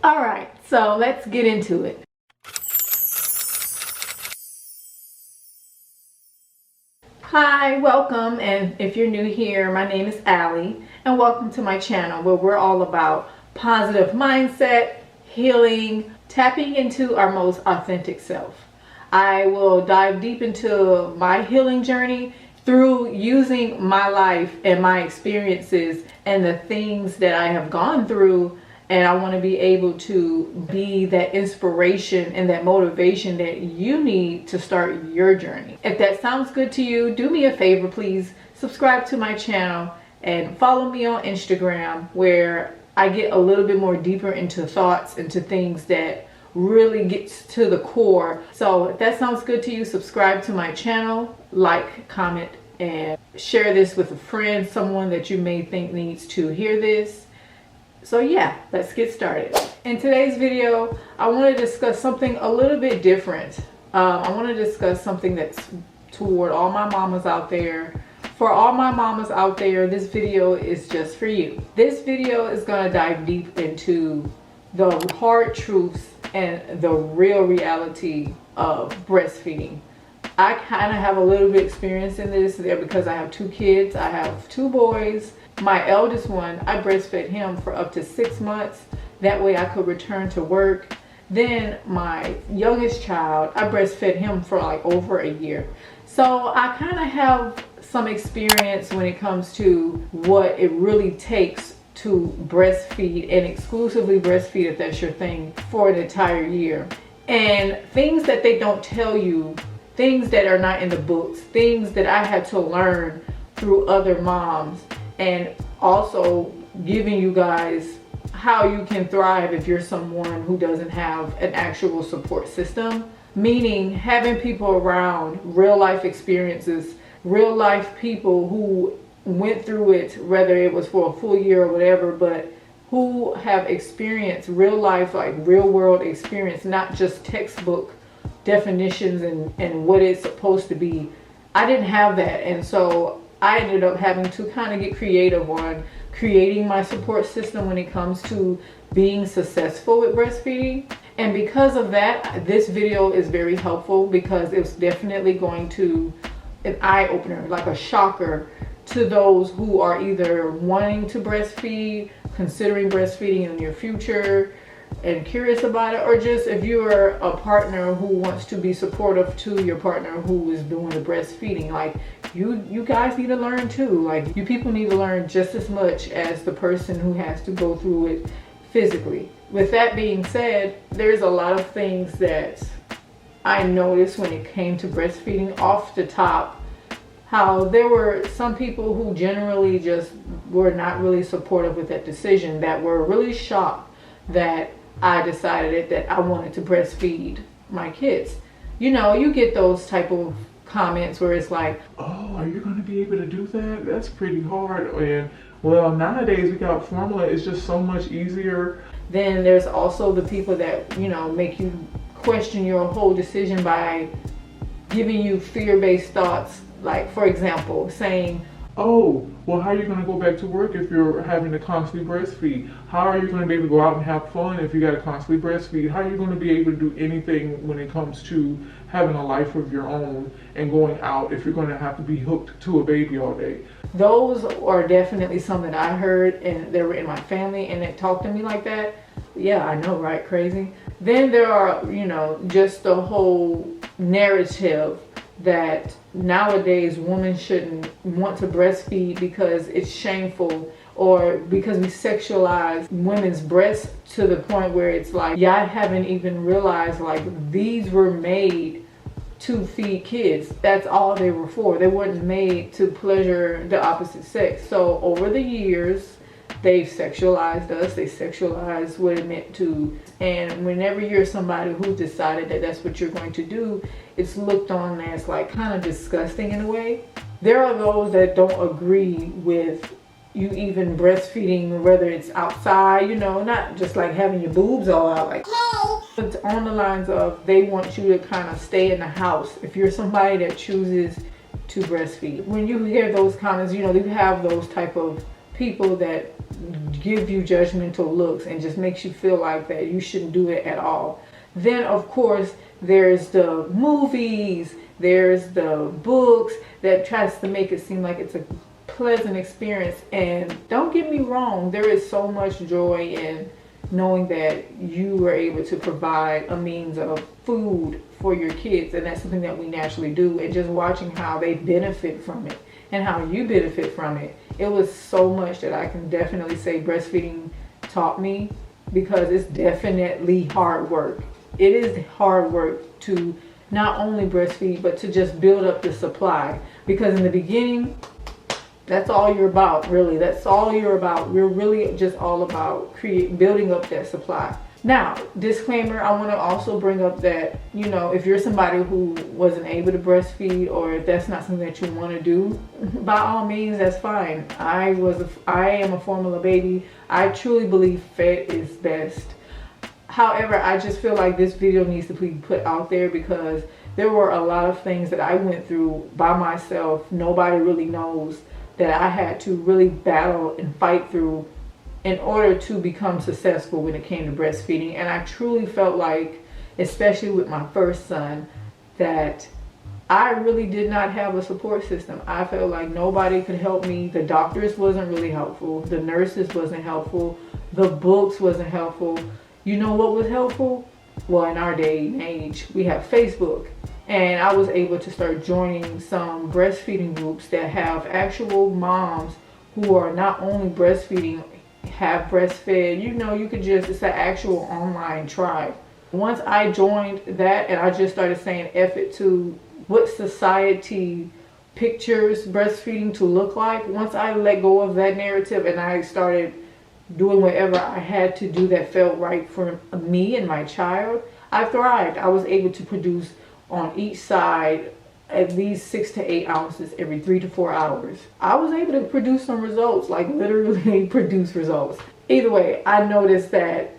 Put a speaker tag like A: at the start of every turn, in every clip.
A: All right, so let's get into it. Hi, welcome, and if you're new here, my name is Allie, and welcome to my channel where we're all about positive mindset, healing, tapping into our most authentic self. I will dive deep into my healing journey through using my life and my experiences and the things that I have gone through. And I want to be able to be that inspiration and that motivation that you need to start your journey. If that sounds good to you, do me a favor, please subscribe to my channel and follow me on Instagram, where I get a little bit more deeper into thoughts, into things that really gets to the core. So if that sounds good to you, subscribe to my channel, like, comment, and share this with a friend, someone that you may think needs to hear this. So yeah, let's get started. In today's video, I want to discuss something a little bit different. I want to discuss something that's toward all my mamas out there. For all my mamas out there, this video is just for you. This video is going to dive deep into the hard truths and the real reality of breastfeeding. I kind of have a little bit experience in this there because I have two kids. I have two boys. My eldest one, I breastfed him for up to 6 months. That way I could return to work. Then my youngest child, I breastfed him for like over a year. So I kind of have some experience when it comes to what it really takes to breastfeed and exclusively breastfeed, if that's your thing, for an entire year. And things that they don't tell you, things that are not in the books, things that I had to learn through other moms, and also giving you guys how you can thrive if you're someone who doesn't have an actual support system. Meaning having people around, real life experiences, real life people who went through it, whether it was for a full year or whatever, but who have experienced real life, like real world experience, not just textbook definitions and what it's supposed to be. I didn't have that, and so I ended up having to kind of get creative on creating my support system when it comes to being successful with breastfeeding. And because of that, this video is very helpful because it's definitely going to an eye-opener, like a shocker to those who are either wanting to breastfeed, considering breastfeeding in the near future, and curious about it, or just if you're a partner who wants to be supportive to your partner who is doing the breastfeeding. Like you guys need to learn too. Like you people need to learn just as much as the person who has to go through it physically. With that being said, there's a lot of things that I noticed when it came to breastfeeding off the top, how there were some people who generally just were not really supportive with that decision, that were really shocked that I decided that I wanted to breastfeed my kids. You know, you get those type of comments where it's like,
B: oh, are you going to be able to do that? That's pretty hard. And well, nowadays we got formula, it's just so much easier.
A: Then there's also the people that, you know, make you question your whole decision by giving you fear-based thoughts. Like, for example, saying,
B: oh, well, how are you going to go back to work if you're having to constantly breastfeed? How are you going to be able to go out and have fun if you got to constantly breastfeed? How are you going to be able to do anything when it comes to having a life of your own and going out if you're going to have to be hooked to a baby all day?
A: Those are definitely some that I heard, and they were in my family, and it talked to me like that. Yeah, I know, right? Crazy. Then there are, you know, just the whole narrative that nowadays women shouldn't want to breastfeed because it's shameful, or because we sexualize women's breasts to the point where it's like, yeah, I haven't even realized like these were made to feed kids. That's all they were for. They weren't made to pleasure the opposite sex. So over the years, they've sexualized us. They sexualized what it meant to. And whenever you're somebody who decided that that's what you're going to do, it's looked on as like kind of disgusting in a way. There are those that don't agree with you even breastfeeding, whether it's outside, you know, not just like having your boobs all out, like, but on the lines of they want you to kind of stay in the house if you're somebody that chooses to breastfeed. When you hear those comments, you know, you have those type of people that give you judgmental looks and just makes you feel like that you shouldn't do it at all. Then of course there's the movies, there's the books that tries to make it seem like it's a pleasant experience. And don't get me wrong, there is so much joy in knowing that you were able to provide a means of food for your kids, and that's something that we naturally do. And just watching how they benefit from it and how you benefit from it, it was so much that I can definitely say breastfeeding taught me, because it's definitely hard work. It is hard work to not only breastfeed, but to just build up the supply, because in the beginning, that's all you're about, really. That's all you're about. We're really just all about building up that supply. Now, disclaimer, I want to also bring up that, you know, if you're somebody who wasn't able to breastfeed, or if that's not something that you want to do, by all means, that's fine. I am a formula baby. I truly believe fed is best. However, I just feel like this video needs to be put out there, because there were a lot of things that I went through by myself. Nobody really knows that I had to really battle and fight through in order to become successful when it came to breastfeeding. And I truly felt like, especially with my first son, that I really did not have a support system. I felt like nobody could help me. The doctors wasn't really helpful. The nurses wasn't helpful. The books wasn't helpful. You know what was helpful? Well, in our day and age, we have Facebook. And I was able to start joining some breastfeeding groups that have actual moms who are not only breastfeeding, have breastfed. You know, you could just, it's an actual online tribe. Once I joined that, and I just started saying F it to what society pictures breastfeeding to look like, once I let go of that narrative and I started doing whatever I had to do that felt right for me and my child, I thrived. I was able to produce on each side at least 6 to 8 ounces every 3 to 4 hours. I was able to produce some results, like literally produce results. Either way, I noticed that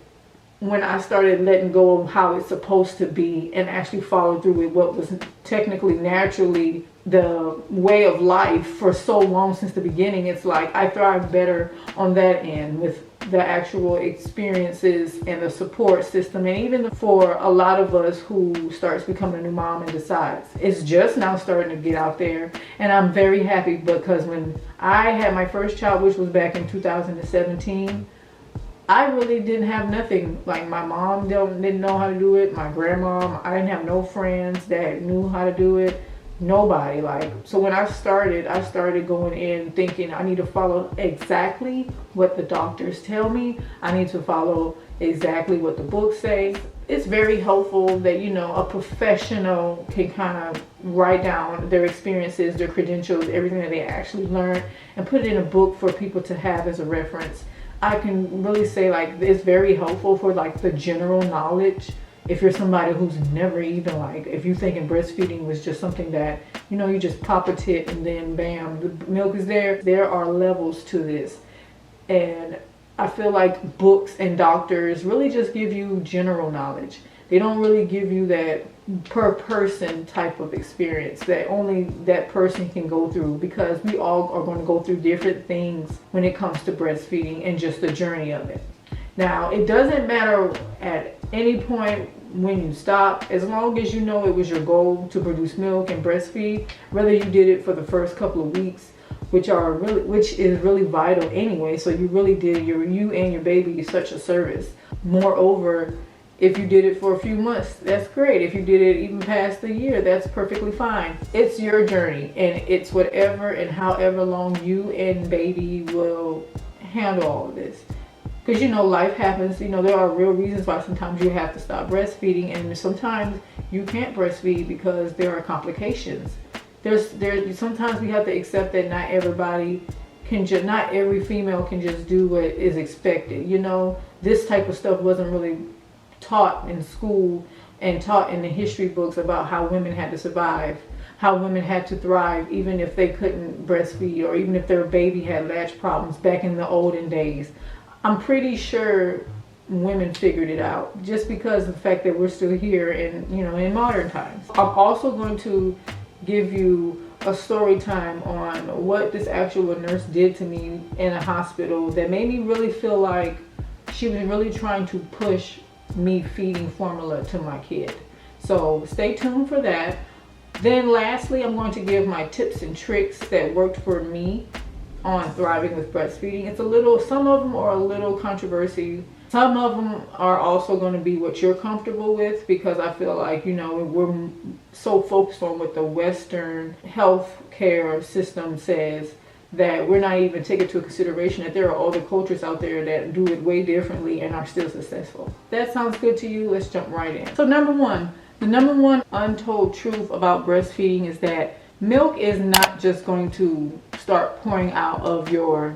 A: when I started letting go of how it's supposed to be and actually follow through with what was technically naturally the way of life for so long since the beginning, it's like I thrive better on that end with the actual experiences and the support system. And even for a lot of us who starts becoming a new mom and decides, it's just now starting to get out there. And I'm very happy, because when I had my first child, which was back in 2017, I really didn't have nothing. Like, my mom didn't know how to do it. My grandma, I didn't have no friends that knew how to do it. Nobody. Like, so when I started going in thinking I need to follow exactly what the doctors tell me. I need to follow exactly what the books say. It's very helpful that, you know, a professional can kind of write down their experiences, their credentials, everything that they actually learned, and put it in a book for people to have as a reference. I can really say, like, it's very helpful for, like, the general knowledge. If you're somebody who's never even, like, if you thinking breastfeeding was just something that, you know, you just pop a tit and then bam, the milk is there. There are levels to this. And I feel like books and doctors really just give you general knowledge. They don't really give you that per person type of experience that only that person can go through, because we all are going to go through different things when it comes to breastfeeding and just the journey of it. Now, it doesn't matter at any point when you stop, as long as you know it was your goal to produce milk and breastfeed, whether you did it for the first couple of weeks, which is really vital anyway. So you really did you and your baby such a service. Moreover, if you did it for a few months, that's great. If you did it even past the year, that's perfectly fine. It's your journey, and it's whatever and however long you and baby will handle all of this. Because, you know, life happens. You know, there are real reasons why sometimes you have to stop breastfeeding, and sometimes you can't breastfeed because there are complications. Sometimes we have to accept that not everybody can just, not every female can just do what is expected. You know, this type of stuff wasn't really taught in school and taught in the history books about how women had to survive, how women had to thrive even if they couldn't breastfeed, or even if their baby had latch problems back in the olden days. I'm pretty sure women figured it out, just because of the fact that we're still here in, you know, in modern times. I'm also going to give you a story time on what this actual nurse did to me in a hospital that made me really feel like she was really trying to push me feeding formula to my kid. So stay tuned for that. Then lastly, I'm going to give my tips and tricks that worked for me on thriving with breastfeeding. It's a little, some of them are a little controversy. Some of them are also going to be what you're comfortable with, because I feel like, you know, we're so focused on what the Western health care system says that we're not even taking into consideration that there are other cultures out there that do it way differently and are still successful. That sounds good to you? Let's jump right in. So number one, the number one untold truth about breastfeeding is that milk is not just going to start pouring out of your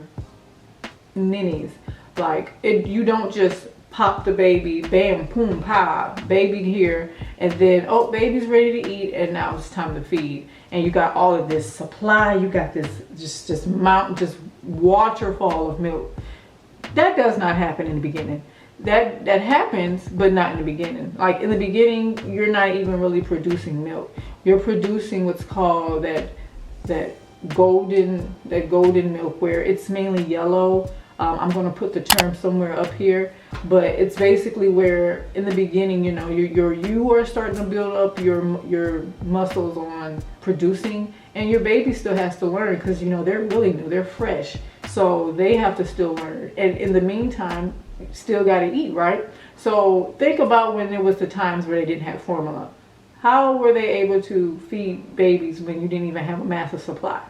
A: ninnies. Like, you don't just pop the baby, bam, boom, pow, baby here, and then, oh, baby's ready to eat, and now it's time to feed. And you got all of this supply, you got this just mountain, just waterfall of milk. That does not happen in the beginning. That happens, but not in the beginning. Like, in the beginning, you're not even really producing milk. You're producing what's called that golden milk, where it's mainly yellow. I'm going to put the term somewhere up here, but it's basically where in the beginning, you know, you are starting to build up your muscles on producing, and your baby still has to learn, because, you know, they're really new, they're fresh, so they have to still learn. And in the meantime, still got to eat, right? So think about when there was the times where they didn't have formula. How were they able to feed babies when you didn't even have a massive supply?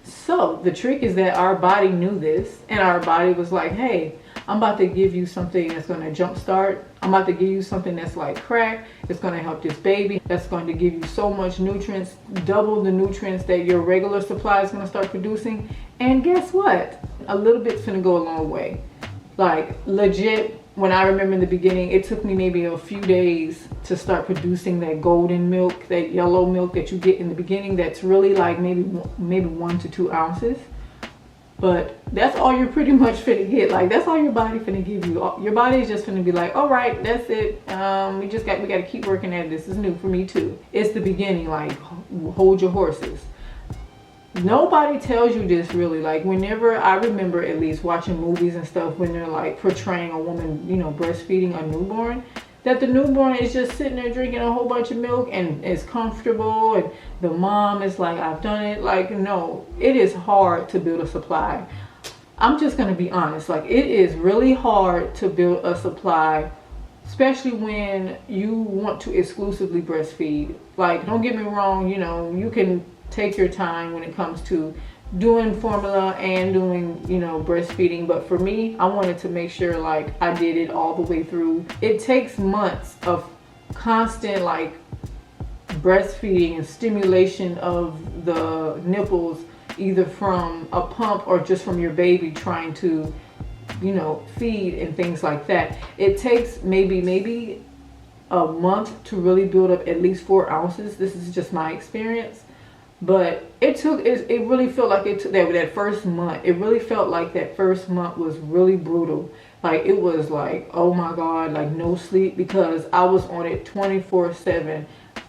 A: So the trick is that our body knew this, and our body was like, hey, I'm about to give you something that's going to jumpstart. I'm about to give you something that's like crack. It's going to help this baby. That's going to give you so much nutrients, double the nutrients that your regular supply is going to start producing. And guess what? A little bit's going to go a long way. Like, legit, when I remember in the beginning, it took me maybe a few days to start producing that golden milk, that yellow milk that you get in the beginning. That's really like maybe 1 to 2 ounces. But that's all you're pretty much finna get. Like, that's all your body finna give you. Your body is just finna be like, all right, that's it. We got to keep working at it. This is new for me too. It's the beginning. Like, hold your horses. Nobody tells you this really. Like, whenever I remember at least watching movies and stuff, when they're like portraying a woman, you know, breastfeeding a newborn, that the newborn is just sitting there drinking a whole bunch of milk and is comfortable, and the mom is like, I've done it. Like, no, it is hard to build a supply. I'm just going to be honest. Like, it is really hard to build a supply, especially when you want to exclusively breastfeed. Like, don't get me wrong, you know, you can take your time when it comes to doing formula and doing, you know, breastfeeding. But for me, I wanted to make sure like I did it all the way through. It takes months of constant like breastfeeding and stimulation of the nipples, either from a pump or just from your baby trying to, you know, feed and things like that. It takes maybe a month to really build up at least 4 ounces. This is just my experience. But it really felt like it took that first month. It really felt like that first month was really brutal. Like, it was like, oh my God, like no sleep, because I was on it 24/7,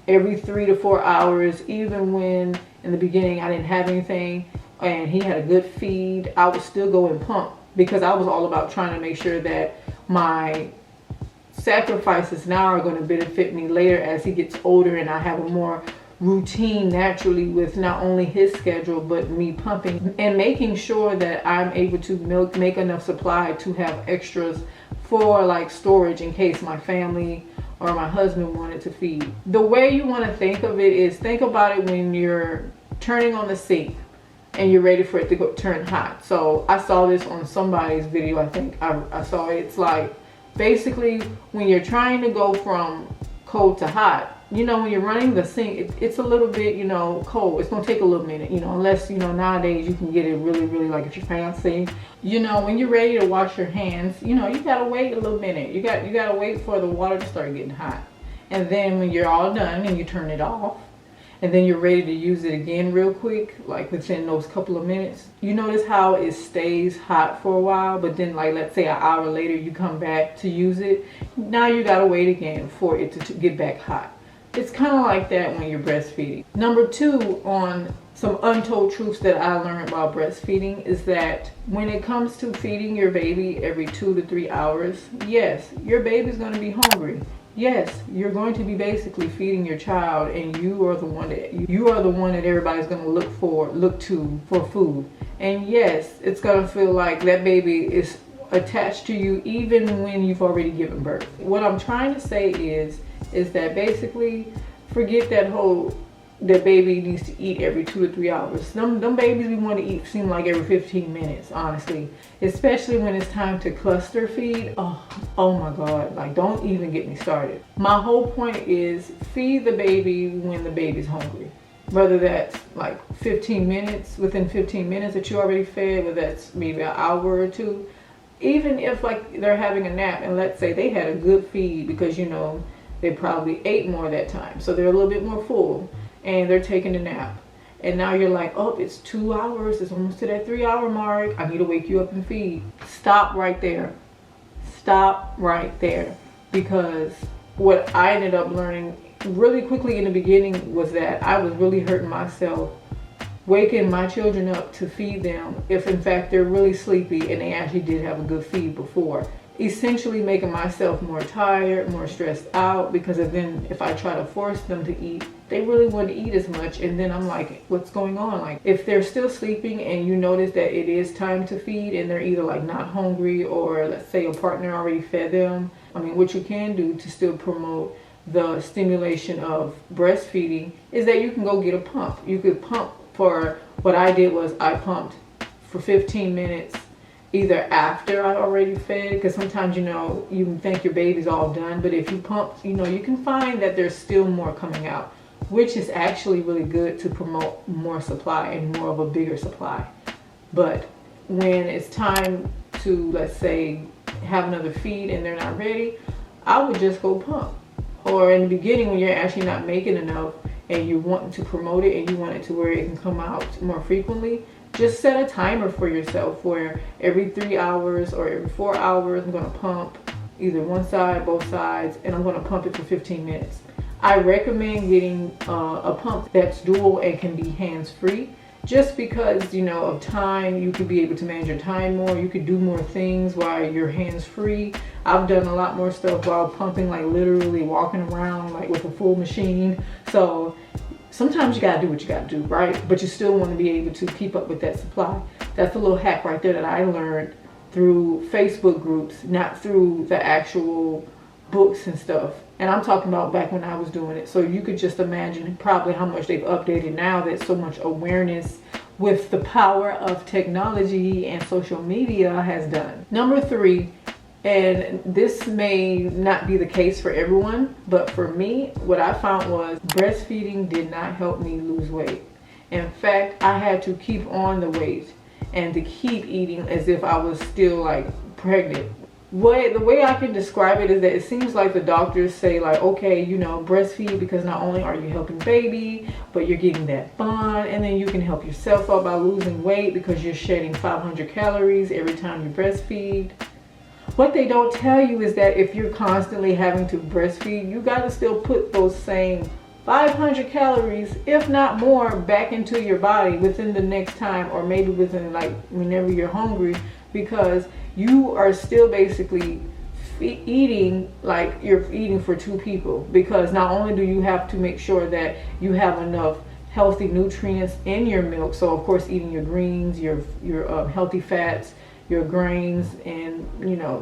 A: every 3 to 4 hours. Even when in the beginning I didn't have anything and he had a good feed, I would still go and pump, because I was all about trying to make sure that my sacrifices now are going to benefit me later as he gets older and I have a more routine naturally with not only his schedule but me pumping, and making sure that I'm able to make enough supply to have extras for like storage in case my family or my husband wanted to feed. The way you want to think of it is, think about it when you're turning on the sink and you're ready for it to turn hot. So I saw this on somebody's video. I think I saw it. It's like basically when you're trying to go from cold to hot, you know, when you're running the sink, it's a little bit, you know, cold. It's gonna take a little minute, you know, unless, you know, nowadays you can get it really, really, like if you're fancy, you know, when you're ready to wash your hands, you know, you gotta wait a little minute. You gotta wait for the water to start getting hot. And then when you're all done and you turn it off, and then you're ready to use it again real quick, like within those couple of minutes, you notice how it stays hot for a while, but then like let's say an hour later you come back to use it, now you gotta wait again for it to get back hot. It's kind of like that when you're breastfeeding. Number 2 on some untold truths that I learned while breastfeeding is that when it comes to feeding your baby every 2 to 3 hours, yes, your baby's going to be hungry. Yes, you're going to be basically feeding your child, and you are the one that everybody's going to look to for food. And yes, it's going to feel like that baby is attached to you even when you've already given birth. What I'm trying to say is that basically forget that baby needs to eat every 2 to 3 hours. Them babies we want to eat seem like every 15 minutes, honestly. Especially when it's time to cluster feed. Oh my God, like don't even get me started. My whole point is feed the baby when the baby's hungry. Whether that's like 15 minutes, within 15 minutes that you already fed, whether that's maybe an hour or two. Even if like they're having a nap and let's say they had a good feed because they probably ate more that time. So they're a little bit more full. And they're taking a nap, and now you're like, oh, it's 2 hours, it's almost to that 3 hour mark, I need to wake you up and feed. Stop right there. Because what I ended up learning really quickly in the beginning was that I was really hurting myself waking my children up to feed them if in fact they're really sleepy and they actually did have a good feed before. Essentially making myself more tired, more stressed out, because then if I try to force them to eat, they really want to eat as much, and then I'm like, what's going on? Like if they're still sleeping and you notice that it is time to feed and they're either like not hungry or let's say a partner already fed them, I mean, what you can do to still promote the stimulation of breastfeeding is that you can go get a pump. You could pump. For what I did was I pumped for 15 minutes either after I already fed, because sometimes you think your baby's all done, but if you pump, you can find that there's still more coming out, which is actually really good to promote more supply and more of a bigger supply. But when it's time to, let's say, have another feed and they're not ready, I would just go pump. Or in the beginning when you're actually not making enough and you want to promote it and you want it to where it can come out more frequently, just set a timer for yourself where every 3 hours or every 4 hours I'm going to pump either one side, both sides, and I'm going to pump it for 15 minutes. I recommend getting a pump that's dual and can be hands-free, just because of time. You could be able to manage your time more. You could do more things while you're hands-free. I've done a lot more stuff while pumping, like literally walking around like with a full machine. So sometimes you gotta do what you gotta do, right? But you still want to be able to keep up with that supply. That's a little hack right there that I learned through Facebook groups, not through the actual books and stuff. And I'm talking about back when I was doing it. So you could just imagine probably how much they've updated now. That so much awareness with the power of technology and social media has done. Number 3, and this may not be the case for everyone, but for me, what I found was breastfeeding did not help me lose weight. In fact, I had to keep on the weight and to keep eating as if I was still like pregnant. The way I can describe it is that it seems like the doctors say like, okay, breastfeed because not only are you helping baby, but you're getting that bond, and then you can help yourself out by losing weight because you're shedding 500 calories every time you breastfeed. What they don't tell you is that if you're constantly having to breastfeed, you got to still put those same 500 calories, if not more, back into your body within the next time, or maybe within like whenever you're hungry, because you are still basically eating like you're eating for 2 people. Because not only do you have to make sure that you have enough healthy nutrients in your milk, so of course eating your greens, your healthy fats, your grains, and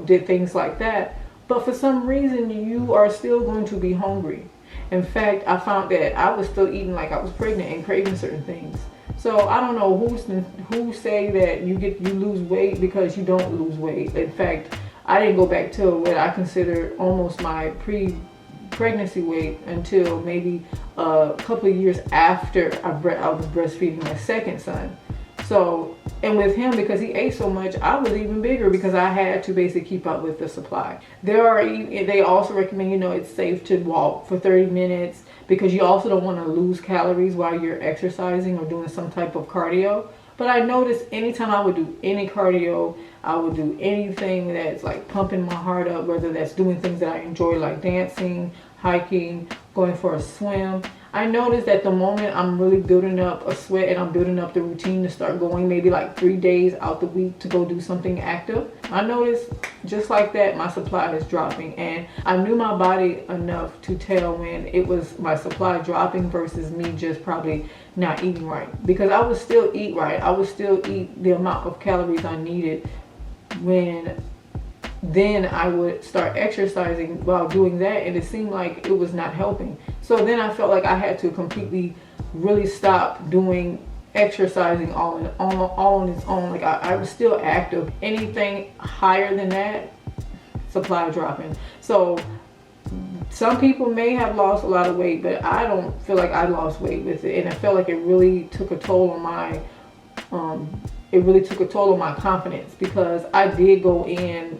A: did things like that, but for some reason you are still going to be hungry. In fact, I found that I was still eating like I was pregnant and craving certain things. So I don't know who say that you lose weight because you don't lose weight. In fact, I didn't go back to what I consider almost my pre-pregnancy weight until maybe a couple of years after I was breastfeeding my second son. So, and with him, because he ate so much, I was even bigger because I had to basically keep up with the supply. They also recommend, it's safe to walk for 30 minutes because you also don't want to lose calories while you're exercising or doing some type of cardio. But I noticed anytime I would do any cardio, I would do anything that's like pumping my heart up, whether that's doing things that I enjoy like dancing, hiking, going for a swim, I noticed that the moment I'm really building up a sweat and I'm building up the routine to start going maybe like 3 days out the week to go do something active, I noticed just like that my supply is dropping. And I knew my body enough to tell when it was my supply dropping versus me just probably not eating right, because I would still eat right. I would still eat the amount of calories I needed. When then I would start exercising while doing that, and it seemed like it was not helping. So then I felt like I had to completely really stop doing exercising all on its own. Like I was still active. Anything higher than that, supply dropping. So some people may have lost a lot of weight, but I don't feel like I lost weight with it, and I felt like it really took a toll on my confidence, because I did go in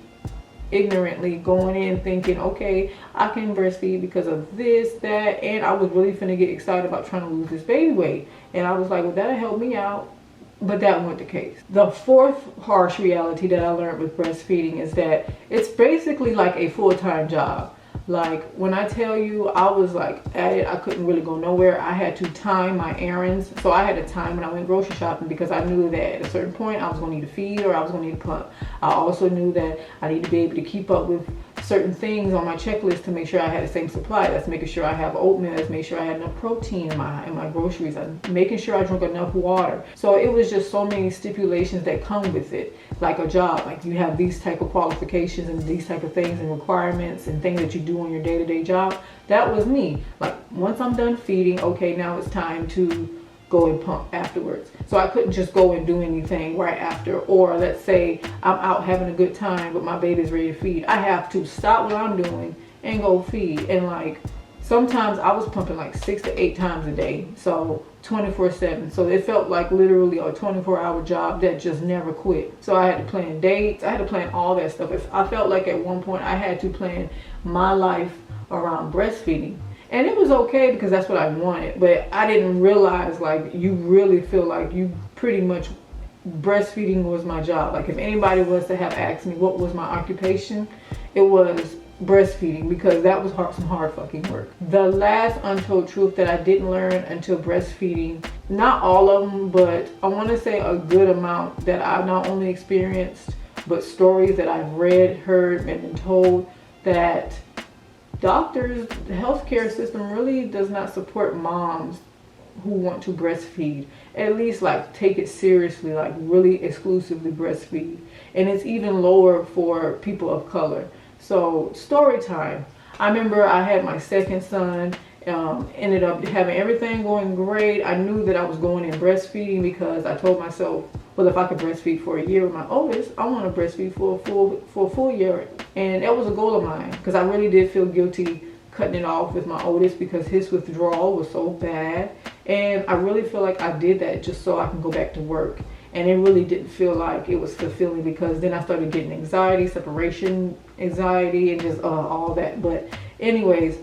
A: ignorantly, going in thinking, okay, I can breastfeed because of this, that, and I was really finna get excited about trying to lose this baby weight, and I was like, well, that'll help me out. But that wasn't the case. The fourth harsh reality that I learned with breastfeeding is that it's basically like a full-time job. Like when I tell you I was like at it, I couldn't really go nowhere. I had to time my errands. So I had a time when I went grocery shopping, because I knew that at a certain point I was going to need a feed or I was going to need a pump. I also knew that I needed to be able to keep up with certain things on my checklist to make sure I had the same supply. That's making sure I have oatmeal. That's making sure I had enough protein in my groceries. I'm making sure I drink enough water. So it was just so many stipulations that come with it, like a job. Like you have these type of qualifications and these type of things and requirements and things that you do on your day-to-day job. That was me. Like once I'm done feeding, okay, now it's time to go and pump afterwards. So I couldn't just go and do anything right after. Or let's say I'm out having a good time but my baby's ready to feed, I have to stop what I'm doing and go feed. And like sometimes I was pumping like 6 to 8 times a day, so 24/7. So it felt like literally a 24-hour job that just never quit. So I had to plan dates, I had to plan all that stuff. If I felt like at one point I had to plan my life around breastfeeding. And it was okay because that's what I wanted, but I didn't realize like you really feel like you pretty much, breastfeeding was my job. Like if anybody was to have asked me what was my occupation, it was breastfeeding, because that was some hard fucking work. The last untold truth that I didn't learn until breastfeeding, not all of them, but I want to say a good amount that I not only experienced, but stories that I've read, heard, and been told, that doctors, the healthcare system really does not support moms who want to breastfeed. At least like take it seriously, like really exclusively breastfeed. And it's even lower for people of color. So story time. I remember I had my second son, ended up having everything going great. I knew that I was going in breastfeeding because I told myself, well, if I could breastfeed for a year with my oldest, I want to breastfeed for a full year. And that was a goal of mine, because I really did feel guilty cutting it off with my oldest because his withdrawal was so bad. And I really feel like I did that just so I can go back to work. And it really didn't feel like it was fulfilling, because then I started getting anxiety, separation anxiety, and just all that. But anyways,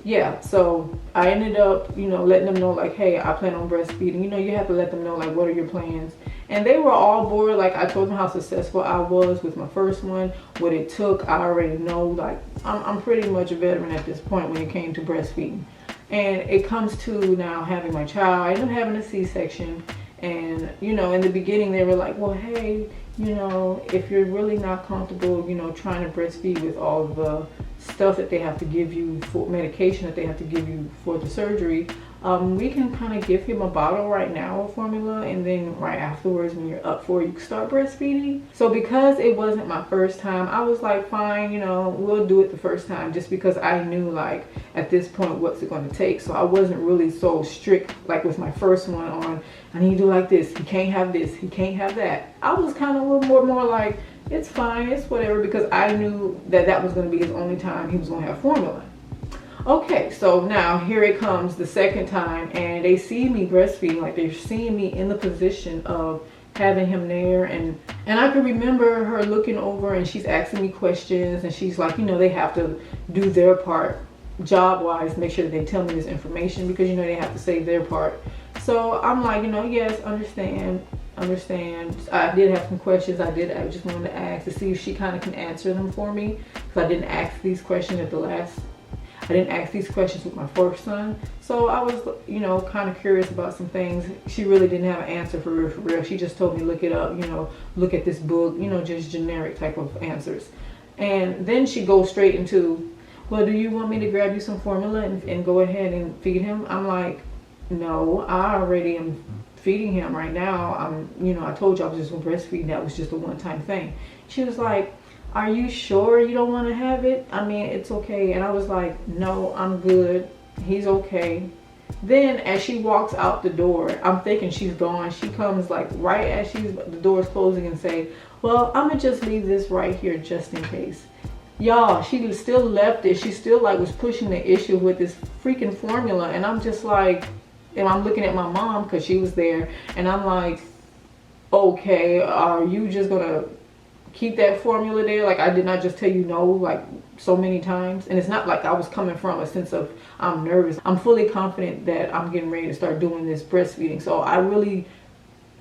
A: yeah, so I ended up, letting them know like, hey, I plan on breastfeeding. You have to let them know like, what are your plans? And they were all bored. Like I told them how successful I was with my first one, what it took. I already know, like I'm pretty much a veteran at this point when it came to breastfeeding. And it comes to now having my child. I ended up having a C-section. And, in the beginning they were like, well, hey, if you're really not comfortable, trying to breastfeed with all the stuff that they have to give you for medication that they have to give you for the surgery, we can kind of give him a bottle right now of formula, and then right afterwards when you're up for it, you can start breastfeeding. So because it wasn't my first time, I was like, fine, we'll do it the first time, just because I knew like at this point what's it going to take. So I wasn't really so strict like with my first one on, I need to do like this, he can't have this, he can't have that. I was kind of a little more like, it's fine, it's whatever, because I knew that was going to be his only time he was going to have formula. Okay, so now here it comes the second time, and they see me breastfeeding, like they're seeing me in the position of having him there, and I can remember her looking over and she's asking me questions, and she's like, they have to do their part job wise, make sure that they tell me this information, because they have to say their part. So I'm like, yes, understand. I did have some questions I just wanted to ask to see if she kind of can answer them for me, because I didn't ask these questions at the last. I didn't ask these questions with my first son. So I was, you know, kind of curious about some things. She really didn't have an answer for real, for real. She just told me, look it up, you know, look at this book, you know, just generic type of answers. And then she goes straight into, well, do you want me to grab you some formula and go ahead and feed him? I'm like, no, I already am feeding him right now. You know, I told you I was just gonna breastfeed. That was just a one-time thing. She was like, are you sure you don't want to have it? I mean, it's okay. And I was like, no, I'm good. He's okay. Then as she walks out the door, I'm thinking she's gone. She comes like right as the door is closing and say, well, I'm gonna just leave this right here just in case. Y'all, she still left it. She still like was pushing the issue with this freaking formula. And I'm just like, and I'm looking at my mom because she was there. And I'm like, okay, are you just gonna keep that formula there? Like, I did not just tell you no like so many times. And it's not like I was coming from a sense of I'm nervous. I'm fully confident that I'm getting ready to start doing this breastfeeding. So I really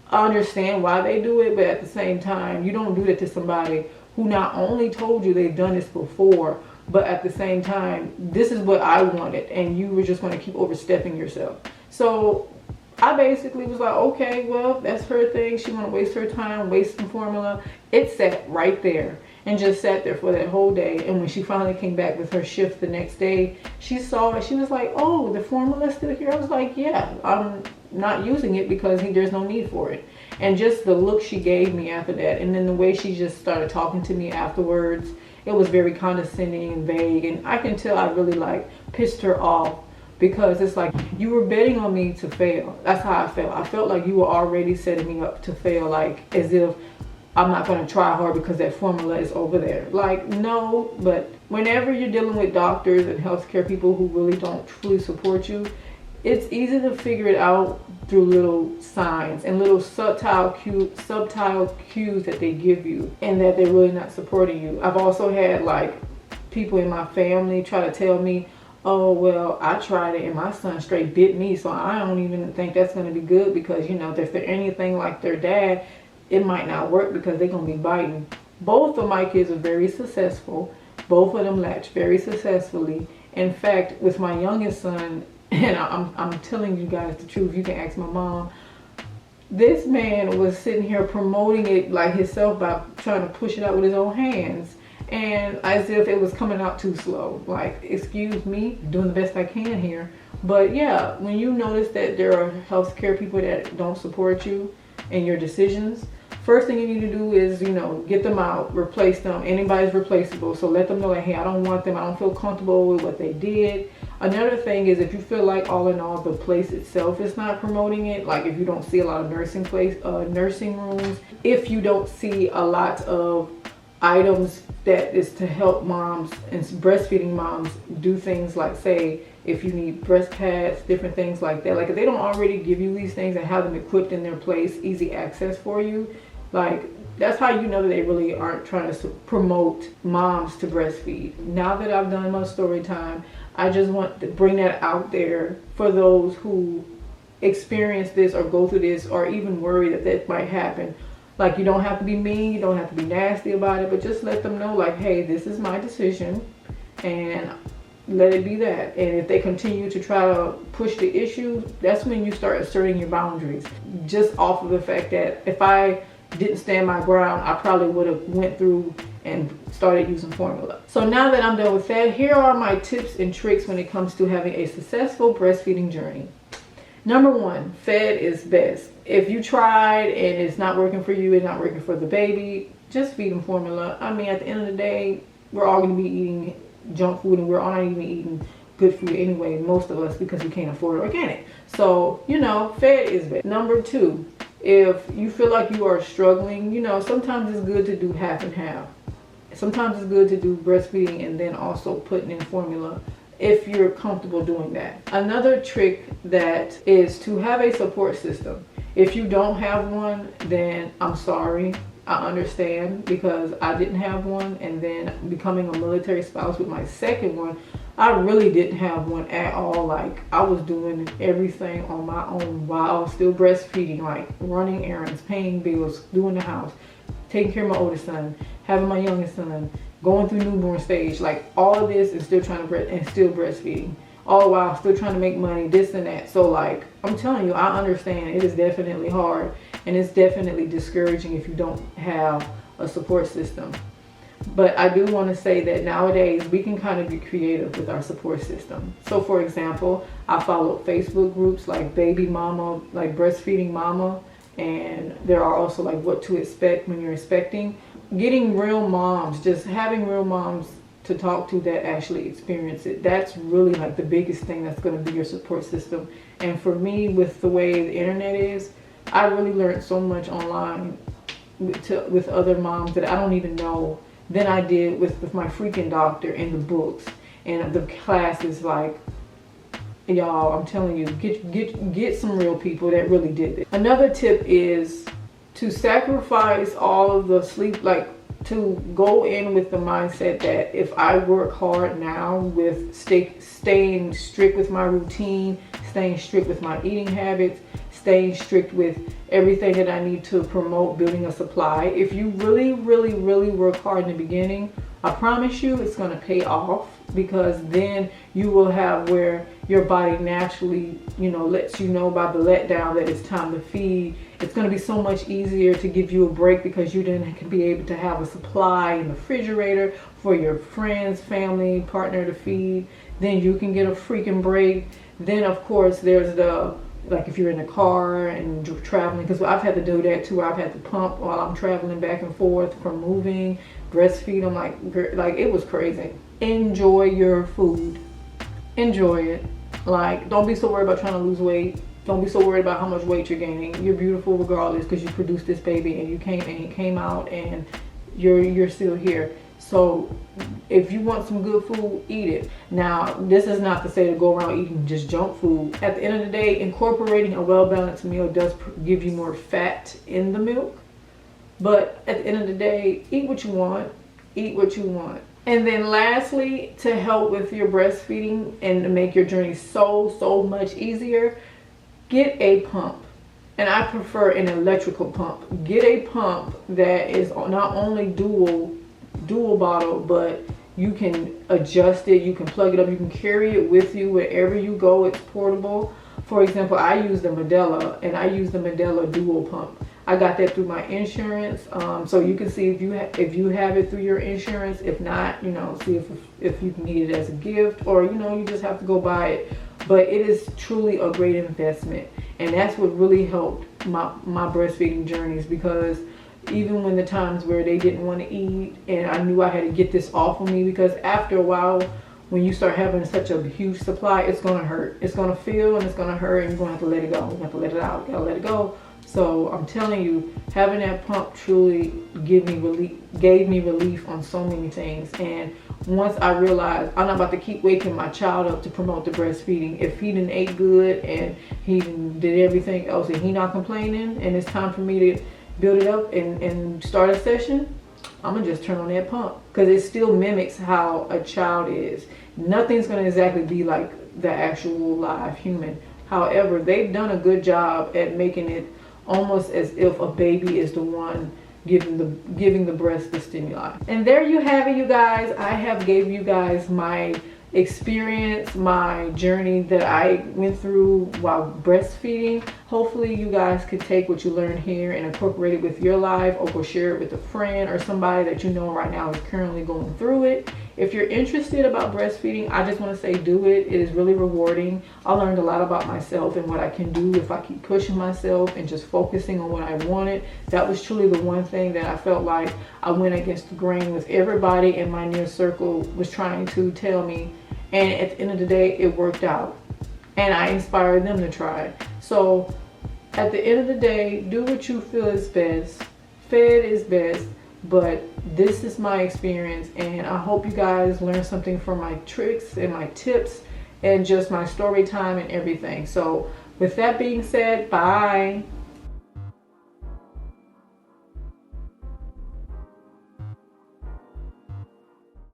A: understand why they do it, but at the same time, you don't do that to somebody who not only told you they've done this before, but at the same time, this is what I wanted, and you were just going to keep overstepping yourself. So I basically was like, okay, well, that's her thing. She want to waste her time, waste some formula. It sat right there and just sat there for that whole day. And when she finally came back with her shift the next day, she saw it. She was like, oh, the formula's still here. I was like, yeah, I'm not using it because there's no need for it. And just the look she gave me after that, and then the way she just started talking to me afterwards, it was very condescending and vague. And I can tell I really like pissed her off, because it's like you were betting on me to fail. That's how I felt. I felt like you were already setting me up to fail, like as if I'm not going to try hard because that formula is over there. Like, no. But whenever you're dealing with doctors and healthcare people who really don't truly support you, it's easy to figure it out through little signs and little subtle cues that they give you, and that they're really not supporting you. I've also had like people in my family try to tell me, oh, well, I tried it and my son straight bit me, so I don't even think that's going to be good, because, you know, if they're anything like their dad, it might not work because they're going to be biting. Both of my kids are very successful. Both of them latch very successfully. In fact, with my youngest son, and I'm telling you guys the truth, you can ask my mom, this man was sitting here promoting it like himself by trying to push it out with his own hands, and as if it was coming out too slow. Like, excuse me, doing the best I can here. But yeah, when you notice that there are healthcare people that don't support you in your decisions, first thing you need to do is, you know, get them out, replace them. Anybody's replaceable, so let them know that, hey, I don't want them, I don't feel comfortable with what they did. Another thing is, if you feel like all in all the place itself is not promoting it, like if you don't see a lot of nursing rooms, if you don't see a lot of items that is to help moms and breastfeeding moms do things like, say, if you need breast pads, different things like that, like if they don't already give you these things and have them equipped in their place, easy access for you, like that's how you know that they really aren't trying to promote moms to breastfeed. Now that I've done my story time, I just want to bring that out there for those who experience this or go through this or even worry that that might happen. Like, you don't have to be mean, you don't have to be nasty about it, but just let them know, like, hey, this is my decision, and let it be that. And if they continue to try to push the issue, that's when you start asserting your boundaries. Just off of the fact that if I didn't stand my ground, I probably would have went through and started using formula. So now that I'm done with that, here are my tips and tricks when it comes to having a successful breastfeeding journey. Number one, fed is best. If you tried and it's not working for you, it's not working for the baby, just feed them formula. I mean, at the end of the day, we're all going to be eating junk food, and we're all not even eating good food anyway, most of us, because we can't afford organic. So, you know, fed is best. Number two, if you feel like you are struggling, you know, sometimes it's good to do half and half. Sometimes it's good to do breastfeeding and then also putting in formula, if you're comfortable doing that. Another trick that is to have a support system. If you don't have one, then I'm sorry. I understand, because I didn't have one, and then becoming a military spouse with my second one, I really didn't have one at all. Like, I was doing everything on my own while I was still breastfeeding, like running errands, paying bills, doing the house, taking care of my oldest son, having my youngest son, going through newborn stage, like all of this, and still trying to still breastfeeding, all while still trying to make money, this and that. So like, I'm telling you, I understand it is definitely hard, and it's definitely discouraging if you don't have a support system. But I do want to say that nowadays we can kind of be creative with our support system. So for example, I follow Facebook groups like Baby Mama, like Breastfeeding Mama, and there are also like What to Expect When You're Expecting. Getting real moms, just having real moms to talk to that actually experience it, that's really like the biggest thing that's going to be your support system. And for me, with the way the internet is, I really learned so much online with other moms that I don't even know than I did with my freaking doctor and the books and the classes. Like, y'all, I'm telling you, get some real people that really did it. Another tip is to sacrifice all of the sleep, like to go in with the mindset that if I work hard now with staying strict with my routine, staying strict with my eating habits, staying strict with everything that I need to promote building a supply, if you really work hard in the beginning, I promise you it's going to pay off, because then you will have where your body naturally, lets you know by the letdown that it's time to feed. It's going to be so much easier to give you a break because you then can be able to have a supply in the refrigerator for your friends, family, partner to feed. Then you can get a freaking break. Then of course there's the, like if you're in a car and traveling, because I've had to do that too. I've had to pump while I'm traveling back and forth from moving, breastfeed. I'm like it was crazy. Enjoy your food. Enjoy it. Like, don't be so worried about trying to lose weight. Don't be so worried about how much weight you're gaining. You're beautiful regardless, because you produced this baby and you came out and you're still here. So if you want some good food, eat it. Now, this is not to say to go around eating just junk food. At the end of the day, incorporating a well-balanced meal does give you more fat in the milk. But at the end of the day, eat what you want. Eat what you want. And then lastly, to help with your breastfeeding and to make your journey so much easier, get a pump. And I prefer an electrical pump. Get a pump that is not only dual bottle, but you can adjust it, you can plug it up, you can carry it with you wherever you go. It's portable. For example, I use the Medela, and I use the Medela dual pump. I got that through my insurance, so you can see if you have it through your insurance. If not, see if you can need it as a gift, or you just have to go buy it. But it is truly a great investment, and that's what really helped my breastfeeding journeys, because even when the times where they didn't want to eat and I knew I had to get this off of me, because after a while, when you start having such a huge supply, it's going to hurt. It's going to feel and it's going to hurt, and you're going to have to let it go. You have to let it out. You got to let it go. So I'm telling you, having that pump truly gave me relief on so many things. And once I realized I'm not about to keep waking my child up to promote the breastfeeding. If he didn't ate good and he did everything else and he not complaining, and it's time for me to build it up and start a session, I'm gonna just turn on that pump, because it still mimics how a child is. Nothing's gonna exactly be like the actual live human. However, they've done a good job at making it almost as if a baby is the one giving the breast the stimuli. And there you have it, you guys. I have gave you guys my experience, my journey that I went through while breastfeeding. Hopefully you guys could take what you learned here and incorporate it with your life, or go share it with a friend or somebody that you know right now is currently going through it. If you're interested about breastfeeding, I just want to say do it. It is really rewarding. I learned a lot about myself and what I can do if I keep pushing myself and just focusing on what I wanted. That was truly the one thing that I felt like I went against the grain with everybody in my near circle was trying to tell me. And at the end of the day, it worked out. And I inspired them to try it. So at the end of the day, do what you feel is best. Fed is best. But this is my experience, and I hope you guys learn something from my tricks and my tips and just my story time and everything. So with that being said, bye.